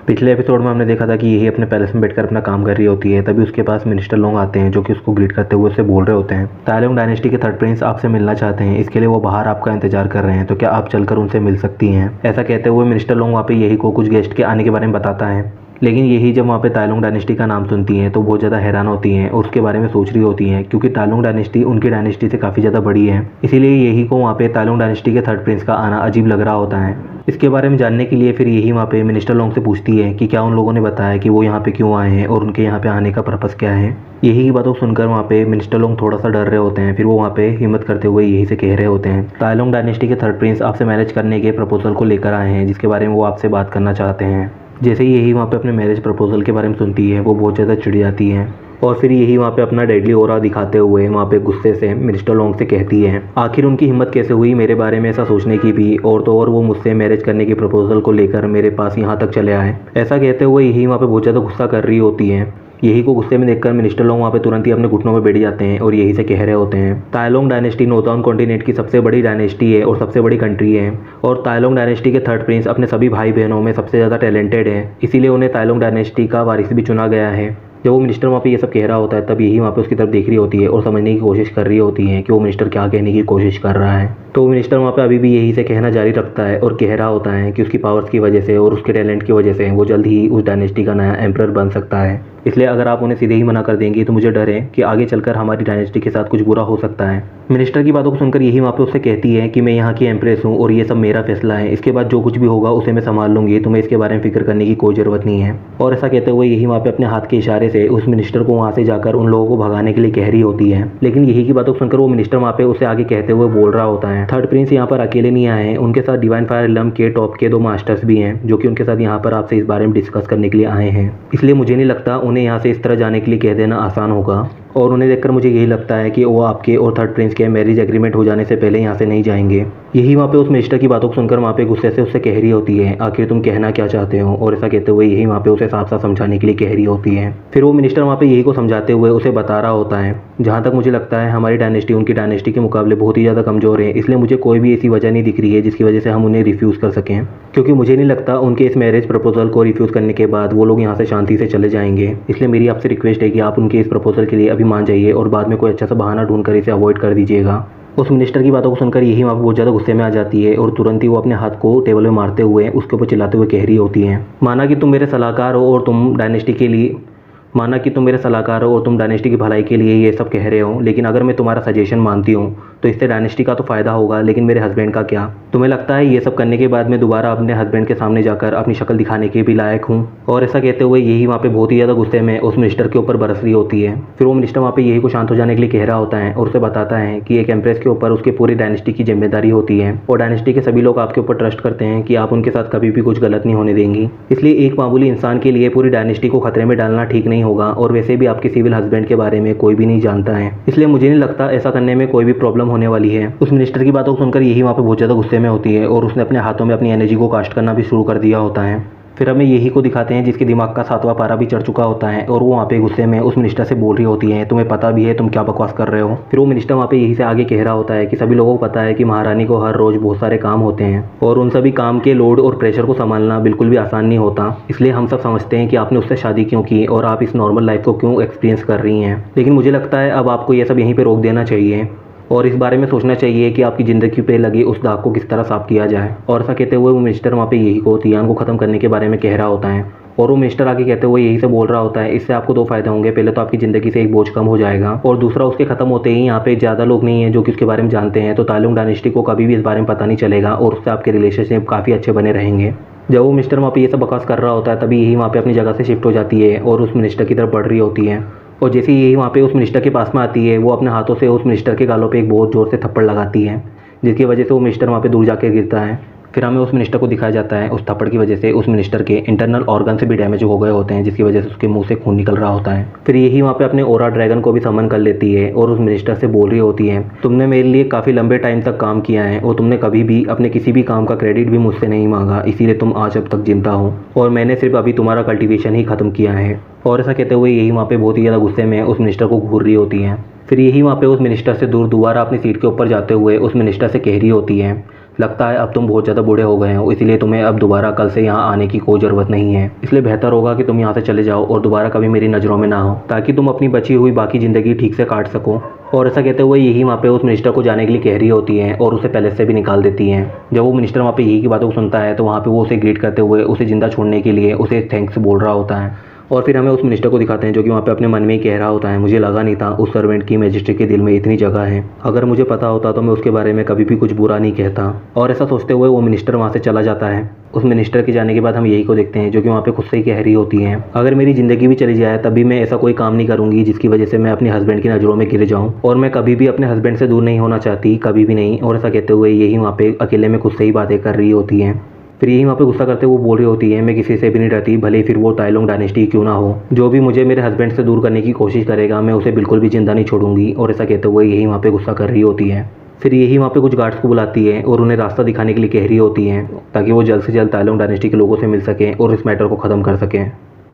पिछले एपिसोड में हमने देखा था कि यही अपने पैलेस में बैठकर अपना काम कर रही होती है। तभी उसके पास मिनिस्टर लोग आते हैं जो कि उसको ग्रीट करते हुए उससे बोल रहे होते हैं, तालोंग डायनेस्टी के थर्ड प्रिंस आपसे मिलना चाहते हैं, इसके लिए वो बाहर आपका इंतजार कर रहे हैं, तो क्या आप चलकर उनसे मिल सकती हैं। ऐसा कहते हुए मिनिस्टर लोग वहाँ पे यही को कुछ गेस्ट के आने के बारे में बताता है। लेकिन यही जब वहाँ पे तालोंग डायनेस्टी का नाम सुनती हैं तो बहुत ज़्यादा हैरान होती हैं और उसके बारे में सोच रही होती हैं, क्योंकि तालोंग डायनेस्टी उनकी डायनेस्टी से काफ़ी ज़्यादा बड़ी है। इसीलिए यही को वहाँ पे तालोंग डायनेस्टी के थर्ड प्रिंस का आना अजीब लग रहा होता है। इसके बारे में जानने के लिए फिर यही वहाँ पे मिनिस्टर लोग से पूछती है कि क्या उन लोगों ने बताया कि वो यहाँ पे क्यों आए हैं और उनके यहाँ पे आने का पर्पज़ क्या है। यही की बातों को सुनकर वहाँ पे मिनिस्टर लोग थोड़ा सा डर रहे होते हैं। फिर वो वहाँ पे हिम्मत करते हुए यही से कह रहे होते हैं, तालोंग डायनेस्टी के थर्ड प्रिंस आपसे मैरिज करने के प्रपोजल को लेकर आए हैं, जिसके बारे में वो आपसे बात करना चाहते हैं। जैसे ही यही वहाँ पे अपने मैरिज प्रपोजल के बारे में सुनती है वो बहुत ज़्यादा चिढ़ जाती है और फिर यही वहाँ पे अपना डेडली ओरा दिखाते हुए वहाँ पे गुस्से से मिनिस्टर लोंग से कहती है, आखिर उनकी हिम्मत कैसे हुई मेरे बारे में ऐसा सोचने की भी, और तो और वो मुझसे मैरिज करने की प्रपोजल को लेकर मेरे पास यहाँ तक चले आए। ऐसा कहते हुए यही वहाँ पे बहुत ज़्यादा गुस्सा कर रही होती है। यही को गुस्से में देखकर मिनिस्टर लोग वहाँ पे तुरंत ही अपने घुटनों में बैठ जाते हैं और यही से कह रहे होते हैं, तालोंग डायनेस्टी नॉर्थर्न कॉन्टिनेंट की सबसे बड़ी डायनेस्टी है और सबसे बड़ी कंट्री है, और तालोंग डायनेस्टी के थर्ड प्रिंस अपने सभी भाई बहनों में सबसे ज़्यादा टैलेंटेड है, इसीलिए उन्हें तालोंग डायनेस्टी का वारिस भी चुना गया है। जब वो मिनिस्टर वहाँ पे ये सब कह रहा होता है तब यही वहाँ पे उसकी तरफ देख रही होती है और समझने की कोशिश कर रही होती है कि वो मिनिस्टर क्या कहने की कोशिश कर रहा है। तो मिनिस्टर वहाँ पे अभी भी यही से कहना जारी रखता है और कह रहा होता है कि उसकी पावर्स की वजह से और उसके टैलेंट की वजह से वो जल्द ही उस डायनेस्टी का नया एम्परर बन सकता है। इसलिए अगर आप उन्हें सीधे ही मना कर देंगी तो मुझे डर है कि आगे चलकर हमारी डायनेस्टी के साथ कुछ बुरा हो सकता है। मिनिस्टर की बातों को सुनकर यही वहाँ पे उससे कहती है कि मैं यहाँ की एम्प्रेस हूँ और ये सब मेरा फैसला है, इसके बाद जो कुछ भी होगा उसे मैं संभाल लूँगी, तुम्हें इसके बारे में फिक्र करने की कोई ज़रूरत नहीं है। और ऐसा कहते हुए यही वहाँ पे अपने हाथ के इशारे से उस मिनिस्टर को वहाँ से जाकर उन लोगों को भगाने के लिए कह रही होती है। लेकिन यही की बातों को सुनकर वो मिनिस्टर वहाँ पे उसे आगे कहते हुए बोल रहा होता है, थर्ड प्रिंस यहाँ पर अकेले नहीं आए हैं, उनके साथ डिवाइन फायर रिलम के टॉप के 2 मास्टर्स भी हैं जो कि उनके साथ यहाँ पर आपसे इस बारे में डिस्कस करने के लिए आए हैं। इसलिए मुझे नहीं लगता उन्हें यहाँ से इस तरह जाने के लिए कह देना आसान होगा, और उन्हें देखकर मुझे यही लगता है कि वो आपके और थर्ड प्रिंस के मैरिज एग्रीमेंट हो जाने से पहले यहाँ से नहीं जाएंगे। यही वहाँ पे उस मिनिस्टर की बातों को सुनकर वहाँ पे गुस्से से उससे कह रही होती है, आखिर तुम कहना क्या चाहते हो, और ऐसा कहते हुए यही वहाँ पे उसे साफ साफ समझाने के लिए कह रही होती है। फिर वो मिनिस्टर वहाँ पे यही को समझाते हुए उसे बता रहा होता है, जहाँ तक मुझे लगता है हमारी डायनेस्टी उनकी डायनेस्टी के मुकाबले बहुत ही ज़्यादा कमज़ोर है, इसलिए मुझे कोई भी ऐसी वजह नहीं दिख रही है जिसकी वजह से हम उन्हें रिफ्यूज़ कर सकें, क्योंकि मुझे नहीं लगता उनके इस मैरिज प्रपोजल को रिफ्यूज़ करने के बाद वो लोग यहाँ से शांति से चले जाएंगे। इसलिए मेरी आपसे रिक्वेस्ट है कि आप उनके इस प्रपोजल के लिए अभी मान जाइए और बाद में कोई अच्छा सा बहाना ढूंढकर इसे अवॉइड कर दीजिएगा। उस मिनिस्टर की बातों को सुनकर यही वहाँ बहुत ज़्यादा गुस्से में आ जाती है और तुरंत ही वो अपने हाथ को टेबल में मारते हुए उसके ऊपर चिल्लाते हुए कह रही होती है, माना कि तुम मेरे सलाहकार हो और तुम डायनेस्टी की भलाई के लिए ये सब कह रहे हो, लेकिन अगर मैं तुम्हारा सजेशन मानती हूँ तो इससे डायनेस्टी का तो फ़ायदा होगा, लेकिन मेरे हस्बैंड का क्या? तुम्हें लगता है ये सब करने के बाद मैं दोबारा अपने हस्बैंड के सामने जाकर अपनी शक्ल दिखाने के भी लायक हूँ? और ऐसा कहते हुए यही वहाँ पे बहुत ही ज़्यादा गुस्से में उस मिनिस्टर के ऊपर बरस रही होती है। फिर वो मिनिस्टर वहाँ पे यही को शांत हो जाने के लिए कह रहा होता है और उसे बताता है कि एक एम्प्रेस के ऊपर उसके पूरी डायनेस्टी की जिम्मेदारी होती है और डायनेस्टी के सभी लोग आपके ऊपर ट्रस्ट करते हैं कि आप उनके साथ कभी भी कुछ गलत नहीं होने देंगी। इसलिए एक मामूली इंसान के लिए पूरी डायनेस्टी को खतरे में डालना ठीक नहीं होगा, और वैसे भी आपके सिविल हस्बैंड के बारे में कोई भी नहीं जानता है, इसलिए मुझे नहीं लगता ऐसा करने में कोई भी प्रॉब्लम होने वाली है। उस मिनिस्टर की बातों को सुनकर यही वहाँ पे बहुत ज़्यादा गुस्से में होती है और उसने अपने हाथों में अपनी एनर्जी को कास्ट करना भी शुरू कर दिया होता है। फिर हमें यही को दिखाते हैं जिसके दिमाग का 7वां पारा भी चढ़ चुका होता है और वो वहाँ पे गुस्से में उस मिनिस्टर से बोल रही होती है, तुम्हें पता भी है तुम क्या बकवास कर रहे हो। फिर वो मिनिस्टर वहाँ पे यही से आगे कह रहा होता है कि सभी लोगों को पता है कि महारानी को हर रोज़ बहुत सारे काम होते हैं और उन सभी काम के लोड और प्रेशर को संभालना बिल्कुल भी आसान नहीं होता, इसलिए हम सब समझते हैं कि आपने उससे शादी क्यों की और आप इस नॉर्मल लाइफ को क्यों एक्सपीरियंस कर रही हैं। लेकिन मुझे लगता है अब आपको ये सब यहीं पर रोक देना चाहिए और इस बारे में सोचना चाहिए कि आपकी ज़िंदगी पे लगे उस दाग को किस तरह साफ किया जाए। और ऐसा कहते हुए वो मिनिस्टर वहाँ पे यही को तियान को ख़त्म करने के बारे में कह रहा होता है और वो मिनिस्टर आगे कहते हुए यही से बोल रहा होता है, इससे आपको 2 फ़ायदे होंगे, पहले तो आपकी ज़िंदगी से एक बोझ कम हो जाएगा और दूसरा उसके ख़त्म होते ही यहाँ पे ज़्यादा लोग नहीं हैं जो कि उसके बारे में जानते हैं, तो तालोंग डायनेस्टी को कभी भी इस बारे में पता नहीं चलेगा और उससे आपके रिलेशनशिप काफ़ी अच्छे बने रहेंगे। जब वो मिनिस्टर वहाँ पे ये सब बकवास कर रहा होता है तभी यही वहाँ पे अपनी जगह से शिफ्ट हो जाती है और उस मिनिस्टर की तरफ बढ़ रही होती है, और जैसे ही यही वहाँ पे उस मिनिस्टर के पास में आती है वो अपने हाथों से उस मिनिस्टर के गालों पे एक बहुत ज़ोर से थप्पड़ लगाती है, जिसकी वजह से वो मिनिस्टर वहाँ पे दूर जाकर गिरता है। फिर हमें उस मिनिस्टर को दिखाया जाता है उस थप्पड़ की वजह से उस मिनिस्टर के इंटरनल ऑर्गन से भी डैमेज हो गए होते हैं, जिसकी वजह से उसके मुंह से खून निकल रहा होता है। फिर यही वहाँ पे अपने ओरा ड्रैगन को भी समन कर लेती है और उस मिनिस्टर से बोल रही होती है, तुमने मेरे लिए काफ़ी लंबे टाइम तक काम किया है और तुमने कभी भी अपने किसी भी काम का क्रेडिट भी मुझसे नहीं मांगा, इसीलिए तुम आज अब तक जिंदा हो और मैंने सिर्फ अभी तुम्हारा कल्टिवेशन ही ख़त्म किया है। और ऐसा कहते हुए यही वहाँ पे बहुत ही ज़्यादा गुस्से में उस मिनिस्टर को घूर रही होती है। फिर यही वहाँ पे उस मिनिस्टर से दूर दोबारा अपनी सीट के ऊपर जाते हुए उस मिनिस्टर से कह रही होती है, लगता है अब तुम बहुत ज़्यादा बूढ़े हो गए हो, इसलिए तुम्हें अब दोबारा कल से यहाँ आने की कोई ज़रूरत नहीं है। इसलिए बेहतर होगा कि तुम यहाँ से चले जाओ और दोबारा कभी मेरी नज़रों में ना हो, ताकि तुम अपनी बची हुई बाकी ज़िंदगी ठीक से काट सको। और ऐसा कहते हुए यही वहाँ पे उस मिनिस्टर को जाने के लिए कह रही होती हैं और उसे पैलेस से भी निकाल देती हैं। जब वो मिनिस्टर वहाँ पे यही की बातों को सुनता है तो वहाँ पे वो उसे ग्रीट करते हुए उसे ज़िंदा छोड़ने के लिए उसे थैंक्स बोल रहा होता है। और फिर हमें उस मिनिस्टर को दिखाते हैं जो कि वहाँ पे अपने मन में ही कह रहा होता है, मुझे लगा नहीं था उस सर्वेंट की मैजिस्ट्रेट के दिल में इतनी जगह है। अगर मुझे पता होता तो मैं उसके बारे में कभी भी कुछ बुरा नहीं कहता। और ऐसा सोचते हुए वो मिनिस्टर वहाँ से चला जाता है। उस मिनिस्टर के जाने के बाद हम यही को देखते हैं जो कि वहाँ पे खुद से ही कह रही होती हैं, अगर मेरी ज़िंदगी भी चली जाए तभी मैं ऐसा कोई काम नहीं करूँगी जिसकी वजह से मैं अपने हस्बैंड की नज़रों में गिर जाऊँ, और मैं कभी भी अपने हस्बैंड से दूर नहीं होना चाहती, कभी भी नहीं। और ऐसा कहते हुए यही वहाँ पे अकेले में खुद से ही बातें कर रही होती हैं। फिर यही वहाँ पे गुस्सा करते वो बोल रही होती है, मैं किसी से भी नहीं डरती, भले ही फिर वो ताई लुंग डायनेस्टी क्यों ना हो। जो भी मुझे मेरे हस्बैंड से दूर करने की कोशिश करेगा मैं उसे बिल्कुल भी जिंदा नहीं छोड़ूंगी। और ऐसा कहते हुए यही वहाँ पे गुस्सा कर रही होती है। फिर यही वहाँ पे कुछ गार्ड्स को बुलाती है और उन्हें रास्ता दिखाने के लिए कह रही होती हैं, ताकि वो जल्द से जल्द ताई लुंग डायनेस्टी के लोगों से मिल सकें और इस मैटर को ख़त्म कर सकें।